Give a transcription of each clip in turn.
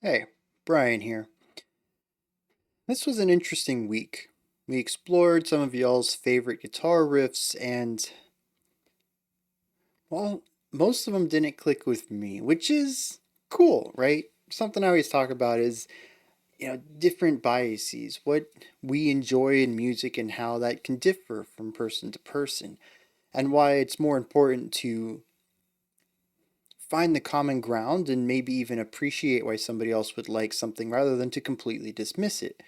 Hey, Bryan here. This was an interesting week. We explored some of y'all's favorite guitar riffs, and, well, most of them didn't click with me, which is cool, right? Something I always talk about is, different biases, what we enjoy in music and how that can differ from person to person, and why it's more important to find the common ground and maybe even appreciate why somebody else would like something rather than to completely dismiss it.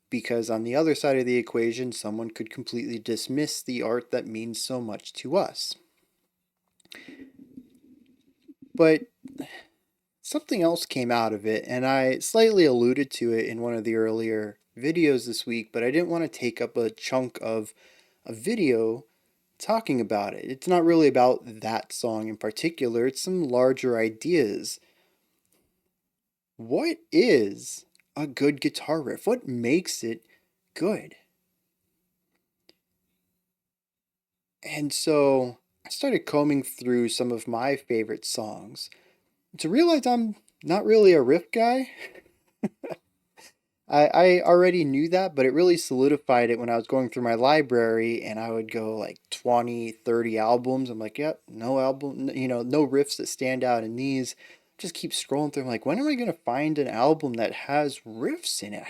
Because on the other side of the equation, someone could completely dismiss the art that means so much to us. But something else came out of it, and I slightly alluded to it in one of the earlier videos this week, but I didn't want to take up a chunk of a video talking about it. It's not really about that song in particular, it's some larger ideas. What is a good guitar riff? What makes it good? And so I started combing through some of my favorite songs to realize I'm not really a riff guy. I already knew that, but it really solidified it when I was going through my library and I would go like 20, 30 albums. I'm like, yep, no album, no riffs that stand out in these. Just keep scrolling through. I'm like, when am I going to find an album that has riffs in it?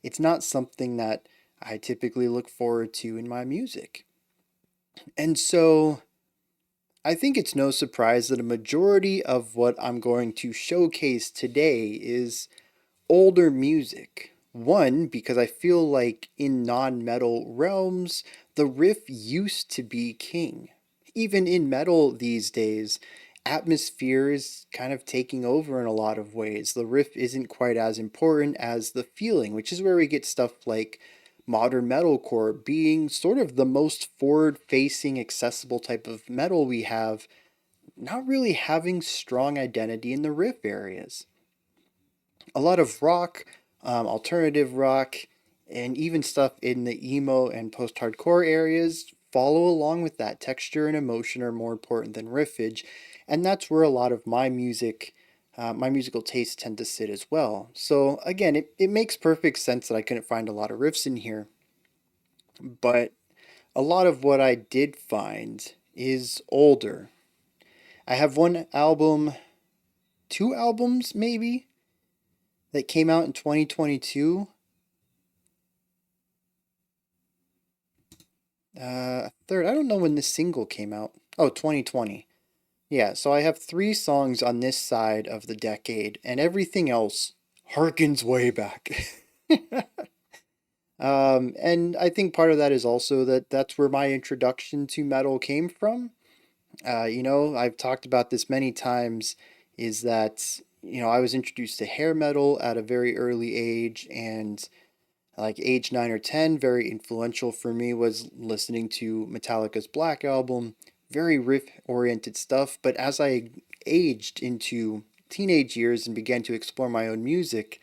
It's not something that I typically look forward to in my music. And so I think it's no surprise that a majority of what I'm going to showcase today is older music. One, because I feel like in non metal realms, the riff used to be king. Even in metal these days, atmosphere is kind of taking over in a lot of ways. The riff isn't quite as important as the feeling, which is where we get stuff like modern metalcore being sort of the most forward facing, accessible type of metal we have, not really having strong identity in the riff areas. A lot of rock, alternative rock, and even stuff in the emo and post hardcore areas follow along with that. Texture and emotion are more important than riffage, and that's where a lot of my musical tastes tend to sit as well. So, again, it makes perfect sense that I couldn't find a lot of riffs in here, but a lot of what I did find is older. I have one album, two albums maybe, that came out in 2022. Third, I don't know when this single came out. Oh, 2020. Yeah, so I have three songs on this side of the decade, and everything else harkens way back. And I think part of that is also that that's where my introduction to metal came from. I've talked about this many times, is that, I was introduced to hair metal at a very early age, and like age 9 or 10, very influential for me was listening to Metallica's Black Album, very riff oriented stuff. But as I aged into teenage years and began to explore my own music,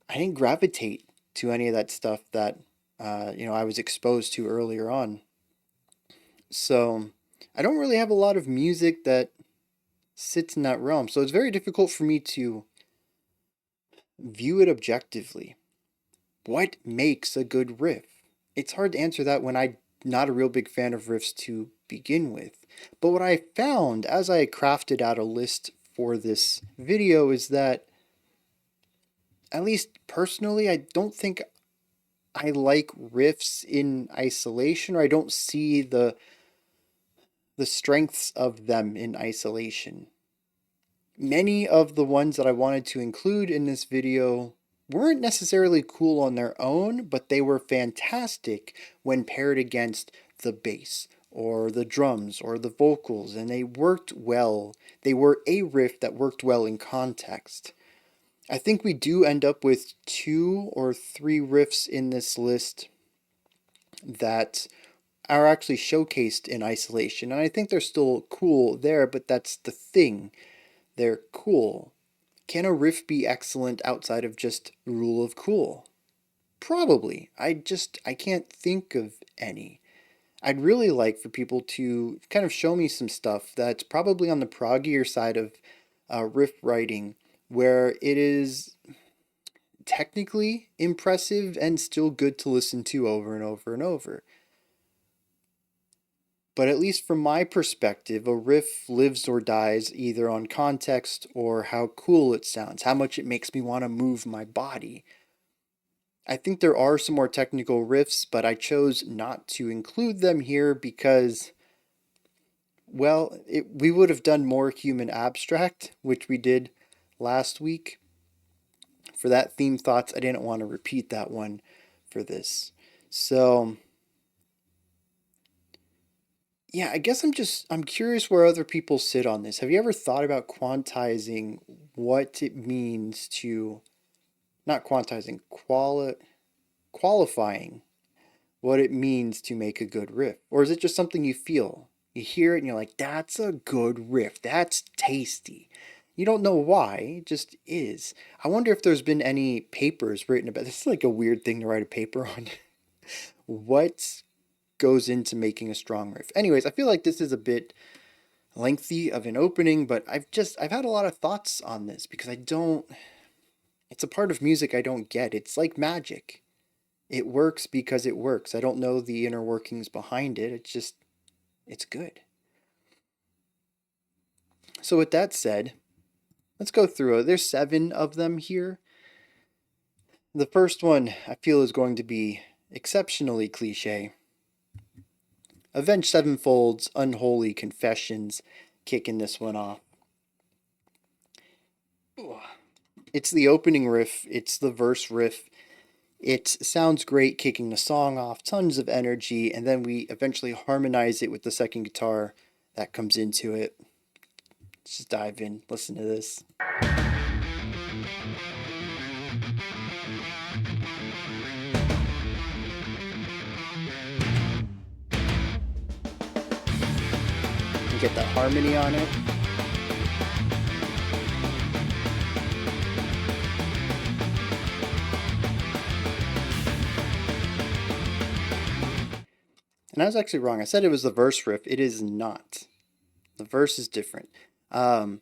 I didn't gravitate to any of that stuff that, I was exposed to earlier on. So I don't really have a lot of music that sits in that realm. So it's very difficult for me to view it objectively. What makes a good riff? It's hard to answer that when I'm not a real big fan of riffs to begin with. But what I found as I crafted out a list for this video is that, at least personally, I don't think I like riffs in isolation, or I don't see the strengths of them in isolation. Many of the ones that I wanted to include in this video weren't necessarily cool on their own, but they were fantastic when paired against the bass or the drums or the vocals, and they worked well. They were a riff that worked well in context. I think we do end up with two or three riffs in this list that are actually showcased in isolation, and I think they're still cool there, but that's the thing. They're cool. Can a riff be excellent outside of just rule of cool? Probably. I can't think of any. I'd really like for people to kind of show me some stuff that's probably on the proggier side of riff writing where it is technically impressive and still good to listen to over and over and over. But at least from my perspective, a riff lives or dies either on context or how cool it sounds, how much it makes me want to move my body. I think there are some more technical riffs, but I chose not to include them here because, well, we would have done more human abstract, which we did last week. For that theme thoughts, I didn't want to repeat that one for this. So, yeah, I guess I'm curious where other people sit on this. Have you ever thought about quantizing what it means to, not quantizing, qualifying what it means to make a good riff? Or is it just something you feel? You hear it and you're like, that's a good riff. That's tasty. You don't know why, it just is. I wonder if there's been any papers written about this. Is like a weird thing to write a paper on. What goes into making a strong riff? Anyways, I feel like this is a bit lengthy of an opening, but I've had a lot of thoughts on this because it's a part of music I don't get. It's like magic. It works because it works. I don't know the inner workings behind it. It's good. So with that said, let's go through it. There's 7 of them here. The first one I feel is going to be exceptionally cliche. Avenged Sevenfold's Unholy Confessions, kicking this one off. It's the opening riff. It's the verse riff. It sounds great kicking the song off, tons of energy, and then we eventually harmonize it with the second guitar that comes into it. Let's just dive in, listen to this. You get that harmony on it. And I was actually wrong. I said it was the verse riff. It is not. The verse is different. But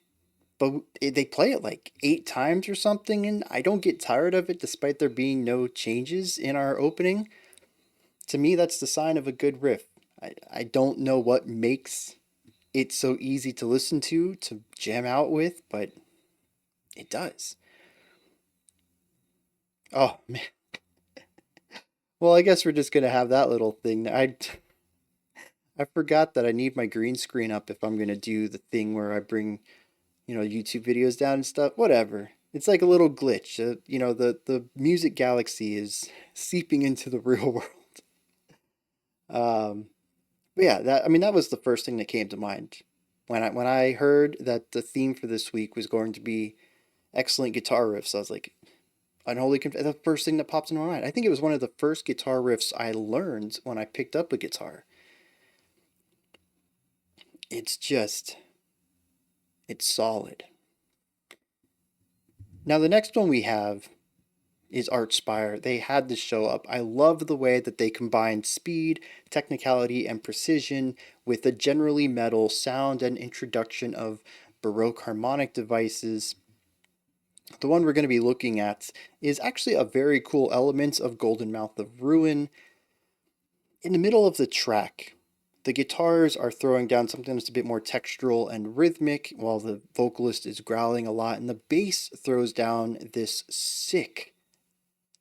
they play it like 8 times or something, and I don't get tired of it despite there being no changes in our opening. To me, that's the sign of a good riff. I don't know what makes it so easy to listen to jam out with, but it does. Oh, man. Well, I guess we're just going to have that little thing. I forgot that I need my green screen up if I'm going to do the thing where I bring, YouTube videos down and stuff. Whatever. It's like a little glitch. The music galaxy is seeping into the real world. But yeah, that was the first thing that came to mind. When I heard that the theme for this week was going to be excellent guitar riffs, I was like, Unholy Confessions, the first thing that pops into my mind. I think it was one of the first guitar riffs I learned when I picked up a guitar. It's solid. Now the next one we have is Archspire. They had this show up. I love the way that they combined speed, technicality, and precision with a generally metal sound and introduction of Baroque harmonic devices. The one we're going to be looking at is actually a very cool element of Golden Mouth of Ruin. In the middle of the track, the guitars are throwing down something that's a bit more textural and rhythmic, while the vocalist is growling a lot, and the bass throws down this sick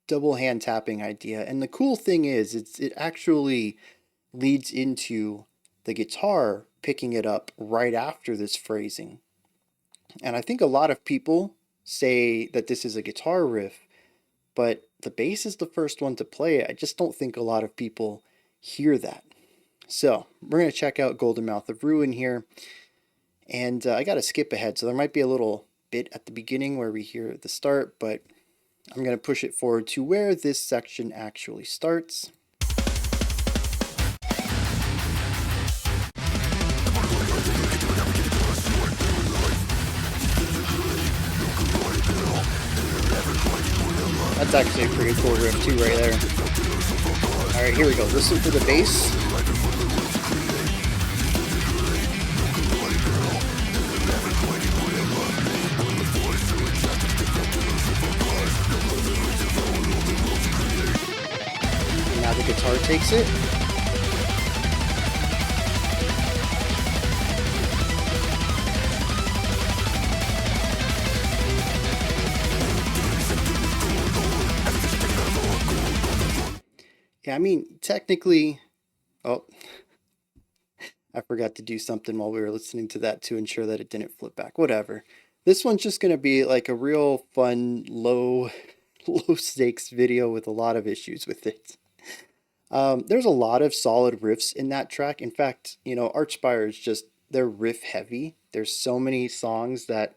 double hand tapping idea. And the cool thing is, it actually leads into the guitar picking it up right after this phrasing. And I think a lot of people say that this is a guitar riff, but the bass is the first one to play it. I just don't think a lot of people hear that. So we're going to check out Golden Mouth of Ruin here. And I got to skip ahead, so there might be a little bit at the beginning where we hear the start, but I'm going to push it forward to where this section actually starts. That's actually a pretty cool riff too right there. Alright, here we go. Listen to the bass. takes it. Yeah, I mean, technically, oh, I forgot to do something while we were listening to that to ensure that it didn't flip back. Whatever. This one's just going to be like a real fun, low stakes video with a lot of issues with it. There's a lot of solid riffs in that track. In fact, Archspire is just, they're riff heavy. There's so many songs that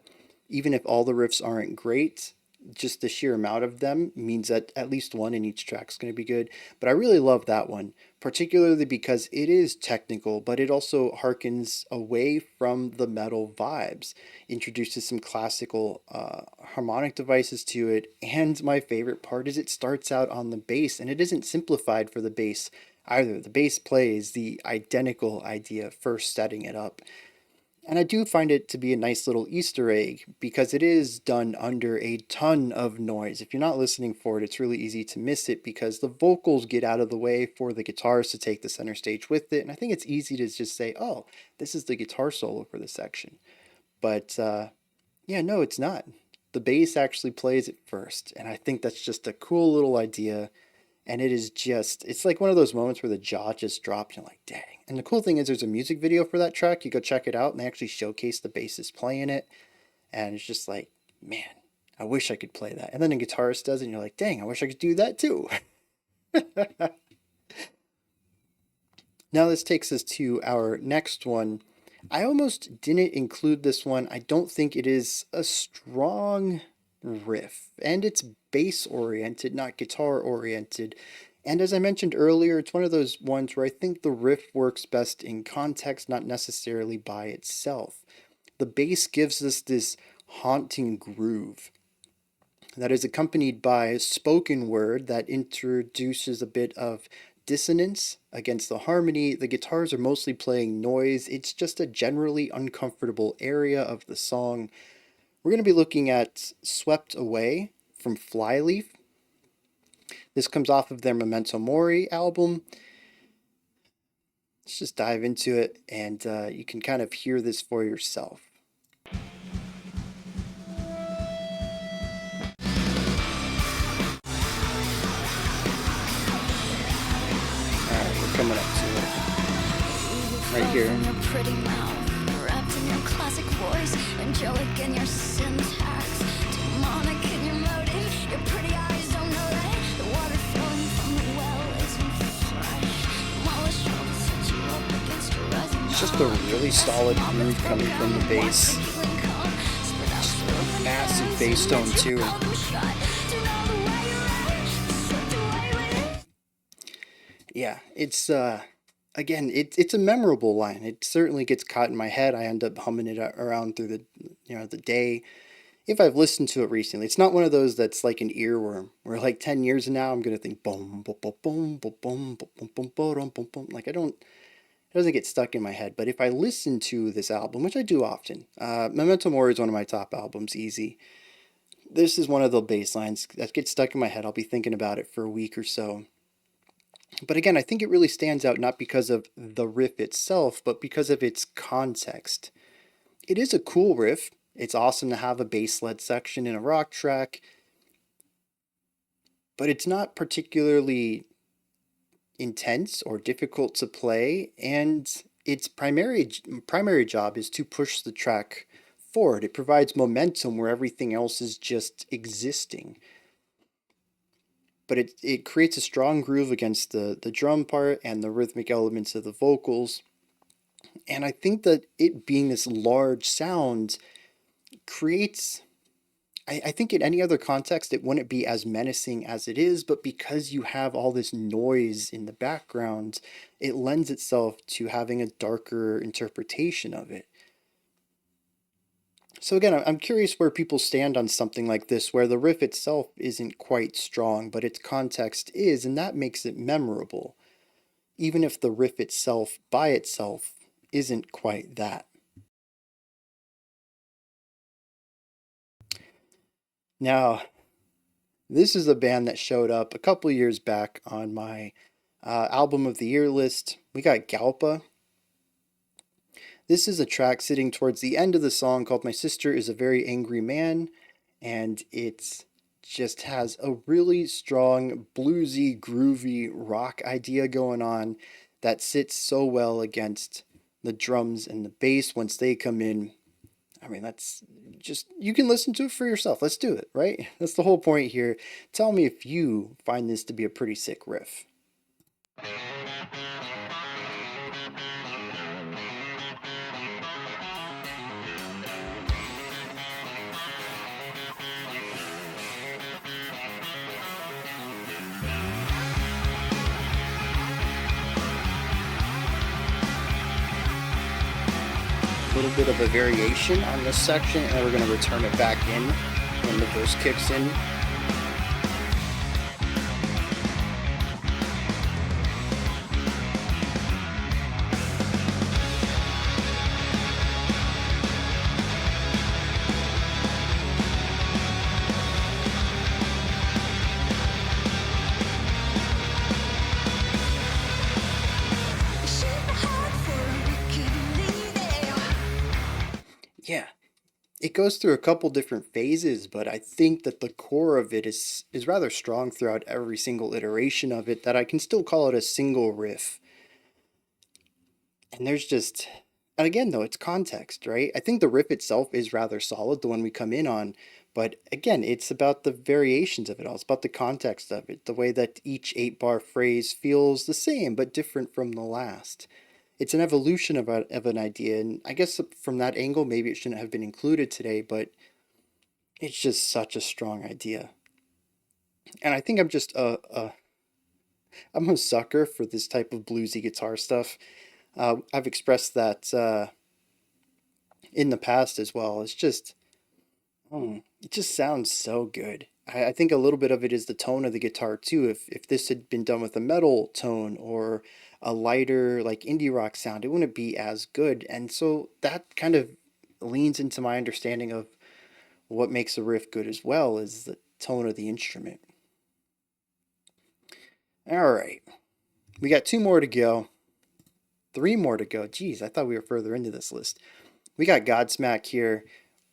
even if all the riffs aren't great, just the sheer amount of them means that at least one in each track is going to be good. But I really love that one, particularly because it is technical, but it also harkens away from the metal vibes, introduces some classical harmonic devices to it. And my favorite part is it starts out on the bass, and it isn't simplified for the bass either. The bass plays the identical idea first setting it up. And I do find it to be a nice little Easter egg because it is done under a ton of noise. If you're not listening for it, it's really easy to miss it because the vocals get out of the way for the guitars to take the center stage with it. And I think it's easy to just say, oh, this is the guitar solo for this section. But yeah, no, it's not. The bass actually plays it first. And I think that's just a cool little idea. And it is just, it's like one of those moments where the jaw just dropped. You're like, dang. And the cool thing is there's a music video for that track. You go check it out and they actually showcase the bassist playing it. And it's just like, man, I wish I could play that. And then a guitarist does it and you're like, dang, I wish I could do that too. Now this takes us to our next one. I almost didn't include this one. I don't think it is a strong riff, and it's bass oriented, not guitar oriented. And as I mentioned earlier, it's one of those ones where I think the riff works best in context, not necessarily by itself. The bass gives us this haunting groove that is accompanied by spoken word that introduces a bit of dissonance against the harmony. The guitars are mostly playing noise. It's just a generally uncomfortable area of the song. We're going to be looking at Swept Away from Flyleaf. This comes off of their Memento Mori album. Let's just dive into it, and you can kind of hear this for yourself. Alright, we're coming up to it. Right here. Wrapped in your classic voice, angelic in your syntax, demonic in your motive, your pretty eyes don't know that the water flowing from the well isn't fresh. It's just a really solid groove coming from the bass. Massive bass tone too. Yeah, it's again, it's a memorable line. It certainly gets caught in my head. I end up humming it around through the day. If I've listened to it recently, it's not one of those that's like an earworm where like 10 years from now I'm gonna think boom boom boom boom boom boom boom boom boom boom boom. Like it doesn't get stuck in my head. But if I listen to this album, which I do often, Memento Mori is one of my top albums, easy. This is one of the bass lines that gets stuck in my head. I'll be thinking about it for a week or so. But again, I think it really stands out not because of the riff itself, but because of its context. It is a cool riff. It's awesome to have a bass-led section in a rock track, but it's not particularly intense or difficult to play, and its primary job is to push the track forward. It provides momentum where everything else is just existing. But it creates a strong groove against the drum part and the rhythmic elements of the vocals. And I think that it being this large sound creates, I think in any other context it wouldn't be as menacing as it is, but because you have all this noise in the background, it lends itself to having a darker interpretation of it. So again, I'm curious where people stand on something like this, where the riff itself isn't quite strong, but its context is, and that makes it memorable, even if the riff itself, by itself, isn't quite that. Now, this is a band that showed up a couple years back on my Album of the year list, we got Gaupa. This is a track sitting towards the end of the song called My Sister is a Very Angry Man, and it just has a really strong, bluesy, groovy rock idea going on that sits so well against the drums and the bass once they come in. I mean, that's just, you can listen to it for yourself. Let's do it, right? That's the whole point here. Tell me if you find this to be a pretty sick riff. A little bit of a variation on this section, and then we're going to return it back in when the verse kicks in. Yeah, it goes through a couple different phases, but I think that the core of it is rather strong throughout every single iteration of it, that I can still call it a single riff. And there's just, and again though, it's context, right? I think the riff itself is rather solid, the one we come in on, but again, it's about the variations of it all. It's about the context of it, the way that each 8-bar phrase feels the same but different from the last. It's an evolution of an idea, and I guess from that angle, maybe it shouldn't have been included today, but it's just such a strong idea. And I think I'm a sucker for this type of bluesy guitar stuff. I've expressed that in the past as well. It's just, it just sounds so good. I think a little bit of it is the tone of the guitar too. If this had been done with a metal tone or a lighter like indie rock sound, it wouldn't be as good. And so that kind of leans into my understanding of what makes a riff good as well, is the tone of the instrument. All right, we got 2 more to go. 3 more to go. Geez, I thought we were further into this list. We got Godsmack here.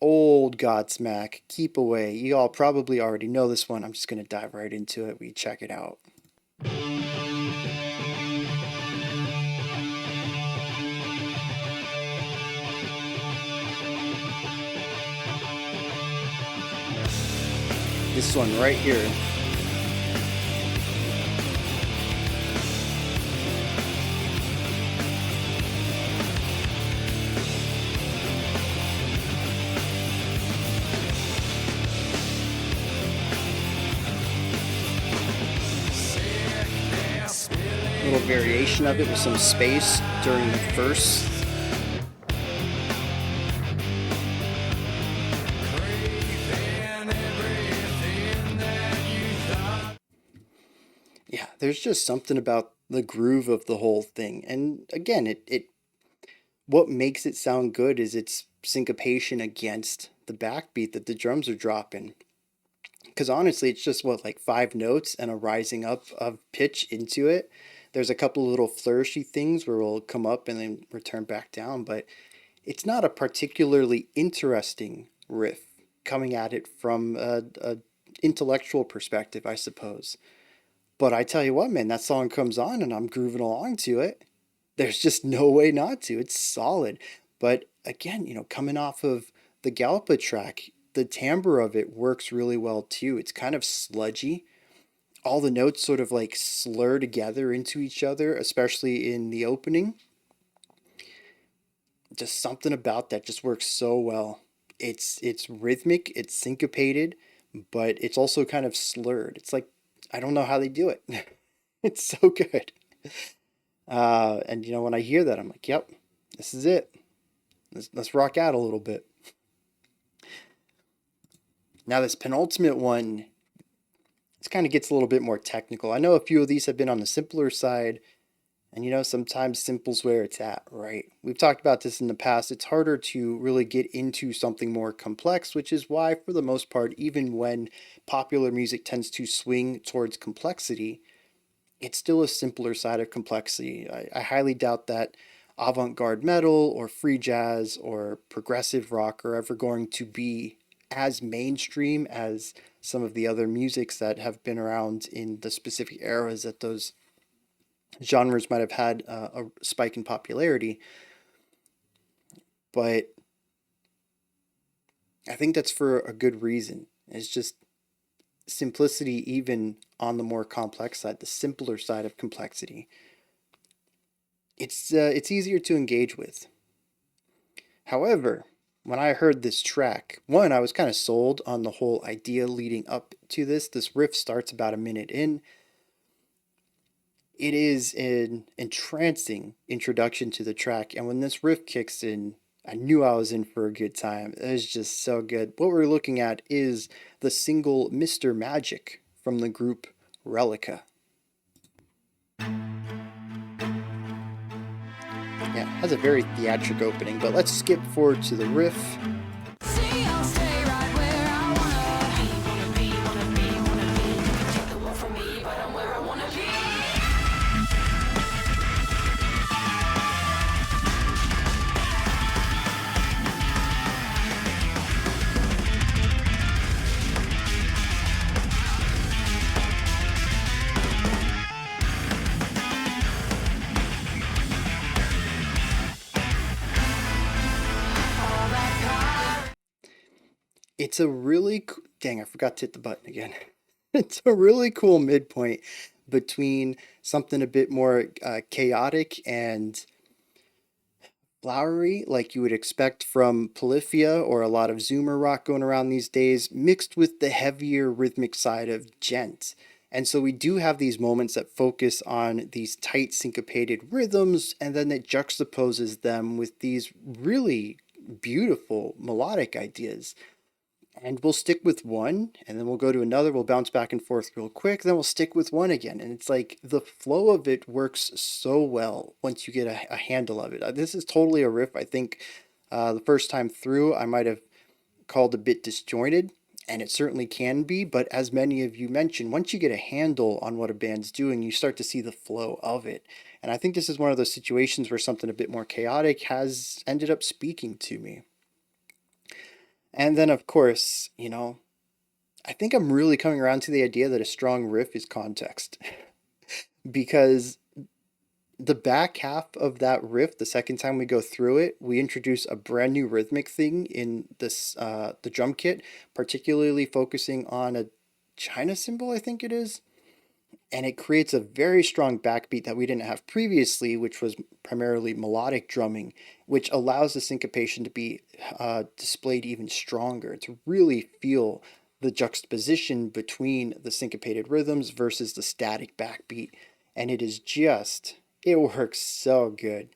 Old Godsmack, Keep Away. You all probably already know this one. I'm just going to dive right into it. We check it out. This one right here. Little variation of it with some space during the verse. Yeah, there's just something about the groove of the whole thing. And again, it what makes it sound good is its syncopation against the backbeat that the drums are dropping. Because honestly, it's just what, like 5 notes and a rising up of pitch into it. There's a couple of little flourishy things where we'll come up and then return back down, but it's not a particularly interesting riff coming at it from a intellectual perspective, I suppose. But I tell you what, man, that song comes on and I'm grooving along to it. There's just no way not to. It's solid. But again, coming off of the Gaupa track, the timbre of it works really well too. It's kind of sludgy. All the notes sort of like slur together into each other, especially in the opening. Just something about that just works so well. It's rhythmic, it's syncopated, but it's also kind of slurred. It's like, I don't know how they do it. It's so good. And when I hear that, I'm like, yep, this is it. Let's rock out a little bit. Now this penultimate one, this kind of gets a little bit more technical. I know a few of these have been on the simpler side, and sometimes simple's where it's at, right? We've talked about this in the past. It's harder to really get into something more complex, which is why, for the most part, even when popular music tends to swing towards complexity, it's still a simpler side of complexity. I highly doubt that avant-garde metal or free jazz or progressive rock are ever going to be as mainstream as some of the other musics that have been around in the specific eras that those genres might have had a spike in popularity. But I think that's for a good reason. It's just simplicity, even on the more complex side, the simpler side of complexity. It's easier to engage with. However, when I heard this track, one, I was kind of sold on the whole idea leading up to this. This riff starts about a minute in. It is an entrancing introduction to the track, and when this riff kicks in, I knew I was in for a good time. It was just so good. What we're looking at is the single Mr. Magic from the group Reliqa. Yeah, it has a very theatric opening, but let's skip forward to the riff. It's a really dang, I forgot to hit the button again. It's a really cool midpoint between something a bit more chaotic and flowery, like you would expect from Polyphia or a lot of Zoomer rock going around these days, mixed with the heavier rhythmic side of djent. And so we do have these moments that focus on these tight syncopated rhythms, and then it juxtaposes them with these really beautiful melodic ideas. And we'll stick with one, and then we'll go to another. We'll bounce back and forth real quick, then we'll stick with one again. And it's like the flow of it works so well once you get a handle of it. This is totally a riff. I think the first time through, I might have called a bit disjointed, and it certainly can be. But as many of you mentioned, once you get a handle on what a band's doing, you start to see the flow of it. And I think this is one of those situations where something a bit more chaotic has ended up speaking to me. And then, of course, I think I'm really coming around to the idea that a strong riff is context. Because the back half of that riff, the second time we go through it, we introduce a brand new rhythmic thing in this the drum kit, particularly focusing on a China cymbal, I think it is. And it creates a very strong backbeat that we didn't have previously, which was primarily melodic drumming, which allows the syncopation to be displayed even stronger, to really feel the juxtaposition between the syncopated rhythms versus the static backbeat. And it works so good.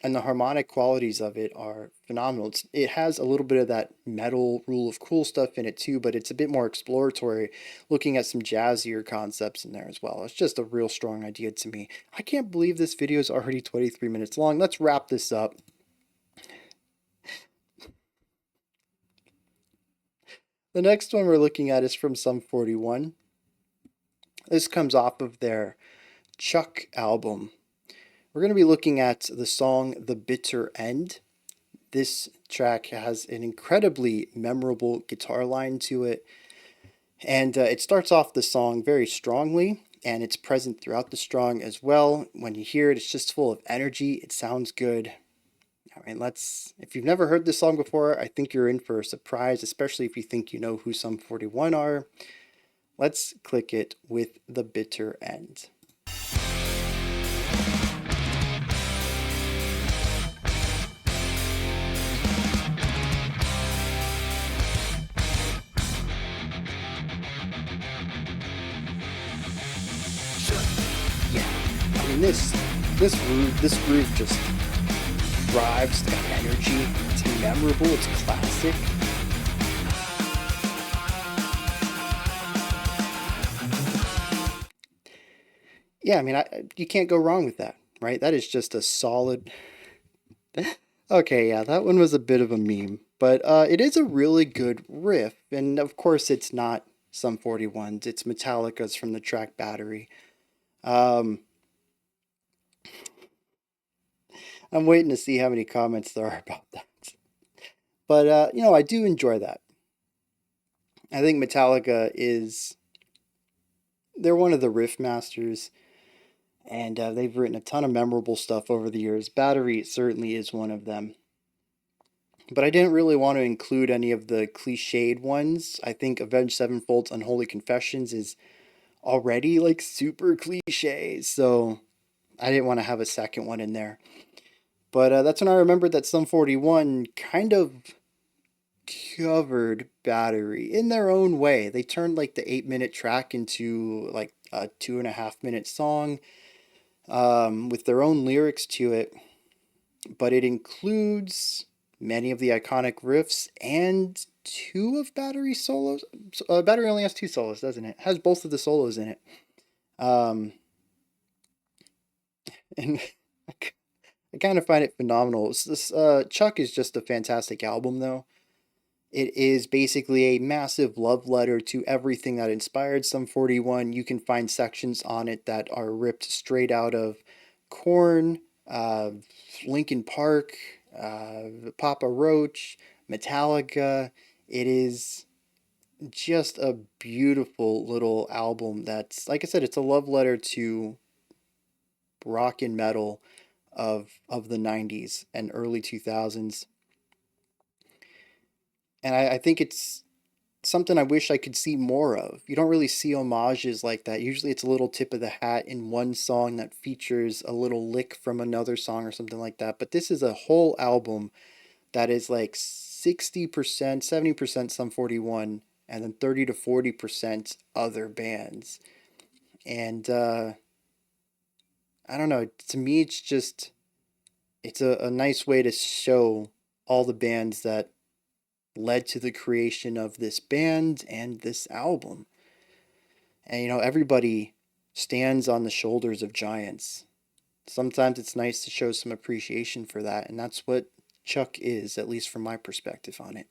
And the harmonic qualities of it are phenomenal. It has a little bit of that metal rule of cool stuff in it too, but it's a bit more exploratory, looking at some jazzier concepts in there as well. It's just a real strong idea to me. I can't believe this video is already 23 minutes long. Let's wrap this up. The next one we're looking at is from Sum 41. This comes off of their Chuck album. We're going to be looking at the song The Bitter End. This track has an incredibly memorable guitar line to it. And it starts off the song very strongly, and it's present throughout the song as well. When you hear it, it's just full of energy. It sounds good. I mean, if you've never heard this song before, I think you're in for a surprise, especially if you think you know who Sum 41 are. Let's click it with The Bitter End. This groove just drives, it's got energy, it's memorable, it's classic. Yeah, I mean, you can't go wrong with that, right? That is just a solid... Okay, yeah, that one was a bit of a meme, but it is a really good riff, and of course it's not Sum 41's, it's Metallica's from the track Battery. Um, I'm waiting to see how many comments there are about that. But I do enjoy that. I think Metallica is they're one of the riff masters, and they've written a ton of memorable stuff over the years. Battery certainly is one of them. But I didn't really want to include any of the cliched ones. I think Avenged Sevenfold's Unholy Confessions is already like super cliche, so I didn't want to have a second one in there. But that's when I remembered that Sum 41 kind of covered Battery in their own way. They turned like the 8-minute track into like a 2.5 minute song with their own lyrics to it, but it includes many of the iconic riffs and two of Battery solos. Battery only has two solos, doesn't it? It has both of the solos in it. Um, and I kind of find it phenomenal. Chuck is just a fantastic album, though. It is basically a massive love letter to everything that inspired Sum 41. You can find sections on it that are ripped straight out of Korn, Linkin Park, Papa Roach, Metallica. It is just a beautiful little album that's, like I said, it's a love letter to rock and metal of the 90s and early 2000s. And I think it's something I wish I could see more of. You don't really see homages like that. Usually it's a little tip of the hat in one song that features a little lick from another song or something like that. But this is a whole album that is like 60%, 70% Sum 41, and then 30 to 40% other bands. And I don't know, to me it's a nice way to show all the bands that led to the creation of this band and this album. And everybody stands on the shoulders of giants. Sometimes it's nice to show some appreciation for that, and that's what Chuck is, at least from my perspective on it.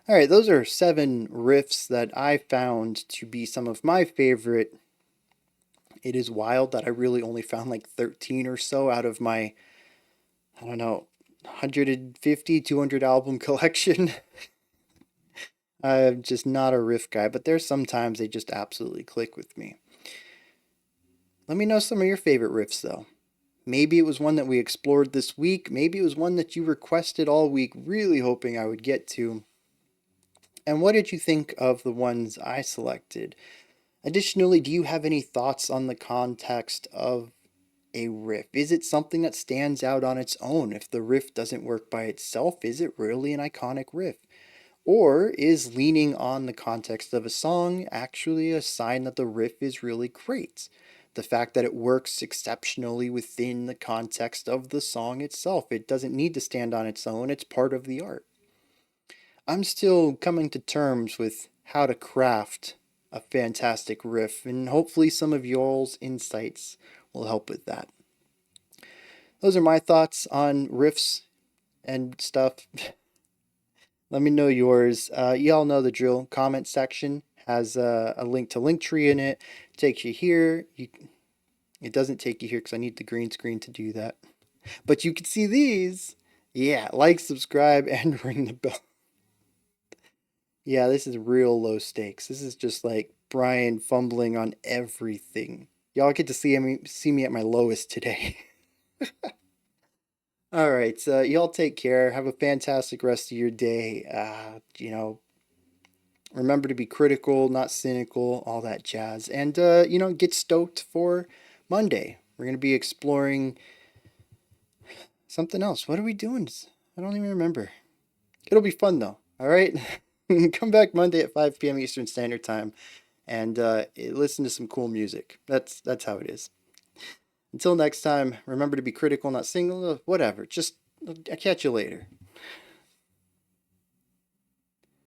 All right, those are 7 riffs that I found to be some of my favorite. It is wild that I really only found like 13 or so out of my, I don't know, 150, 200 album collection. I'm just not a riff guy, but there's sometimes they just absolutely click with me. Let me know some of your favorite riffs, though. Maybe it was one that we explored this week. Maybe it was one that you requested all week, really hoping I would get to. And what did you think of the ones I selected? Additionally, do you have any thoughts on the context of a riff? Is it something that stands out on its own? If the riff doesn't work by itself, is it really an iconic riff? Or is leaning on the context of a song actually a sign that the riff is really great? The fact that it works exceptionally within the context of the song itself. It doesn't need to stand on its own, it's part of the art. I'm still coming to terms with how to craft a fantastic riff, and hopefully some of y'all's insights will help with that. Those are my thoughts on riffs and stuff. Let me know yours. Y'all know the drill. Comment section has a link to Linktree in it. Takes you here. It doesn't take you here because I need the green screen to do that. But you can see these. Yeah, like, subscribe, and ring the bell. Yeah, this is real low stakes. This is just like Bryan fumbling on everything. Y'all get to see me at my lowest today. All right, so y'all take care. Have a fantastic rest of your day. Remember to be critical, not cynical, all that jazz. And, get stoked for Monday. We're going to be exploring something else. What are we doing? I don't even remember. It'll be fun, though. All right? Come back Monday at 5 p.m. Eastern Standard Time and listen to some cool music. That's how it is. Until next time, remember to be critical, not cynical. Whatever. Just, I'll catch you later.